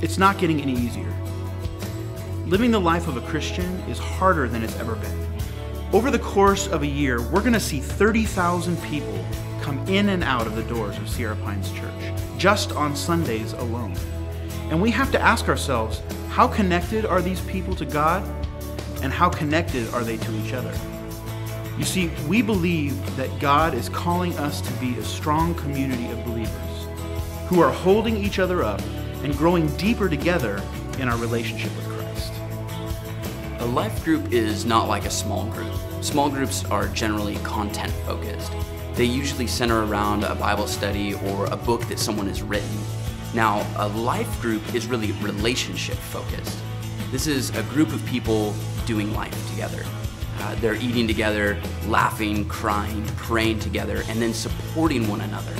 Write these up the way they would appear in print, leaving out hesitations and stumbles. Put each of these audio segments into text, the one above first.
It's not getting any easier. Living the life of a Christian is harder than it's ever been. Over the course of a year, we're going to see 30,000 people come in and out of the doors of Sierra Pines Church, just on Sundays alone. And we have to ask ourselves, how connected are these people to God? And how connected are they to each other? You see, we believe that God is calling us to be a strong community of believers who are holding each other up and growing deeper together in our relationship with Christ. A life group is not like a small group. Small groups are generally content focused. They usually center around a Bible study or a book that someone has written. Now, a life group is really relationship focused. This is a group of people doing life together. They're eating together, laughing, crying, praying together, and then supporting one another.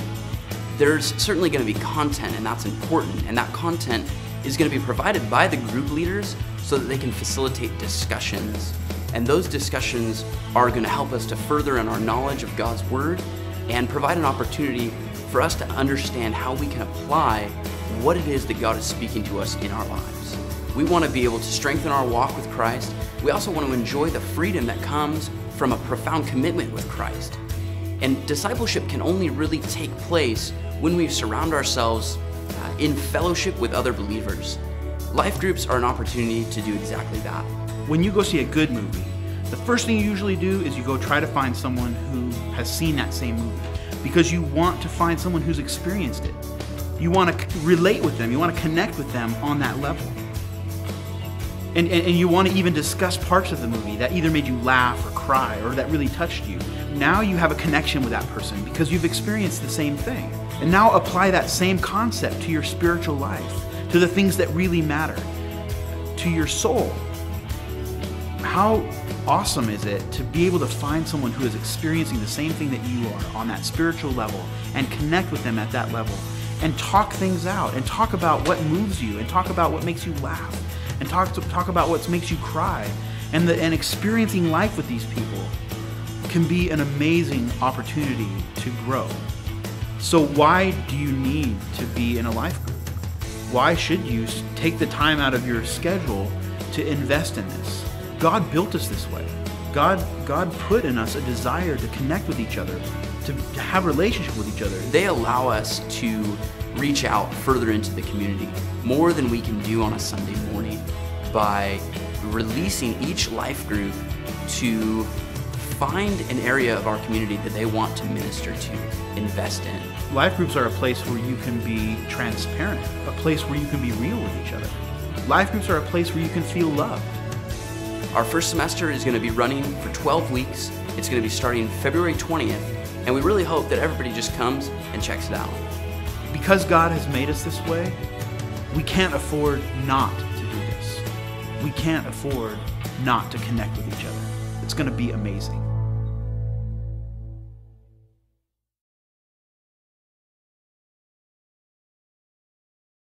There's certainly going to be content, and that's important, and that content is going to be provided by the group leaders so that they can facilitate discussions. And those discussions are going to help us to further in our knowledge of God's Word and provide an opportunity for us to understand how we can apply what it is that God is speaking to us in our lives. We want to be able to strengthen our walk with Christ. We also want to enjoy the freedom that comes from a profound commitment with Christ. And discipleship can only really take place when we surround ourselves in fellowship with other believers. Life groups are an opportunity to do exactly that. When you go see a good movie, the first thing you usually do is you go try to find someone who has seen that same movie, because you want to find someone who's experienced it. You want to relate with them, you want to connect with them on that level. And you want to even discuss parts of the movie that either made you laugh or cry or that really touched you. Now you have a connection with that person because you've experienced the same thing. And now apply that same concept to your spiritual life, to the things that really matter, to your soul. How awesome is it to be able to find someone who is experiencing the same thing that you are on that spiritual level and connect with them at that level and talk things out and talk about what moves you and talk about what makes you laugh and talk about what makes you cry. And experiencing life with these people can be an amazing opportunity to grow. So why do you need to be in a life group? Why should you take the time out of your schedule to invest in this? God built us this way. God put in us a desire to connect with each other, to have a relationship with each other. They allow us to reach out further into the community, more than we can do on a Sunday morning, by releasing each life group to find an area of our community that they want to minister to, invest in. Life groups are a place where you can be transparent, a place where you can be real with each other. Life groups are a place where you can feel loved. Our first semester is going to be running for 12 weeks. It's going to be starting February 20th, and we really hope that everybody just comes and checks it out. Because God has made us this way, we can't afford not to do this. We can't afford not to connect with each other. It's going to be amazing.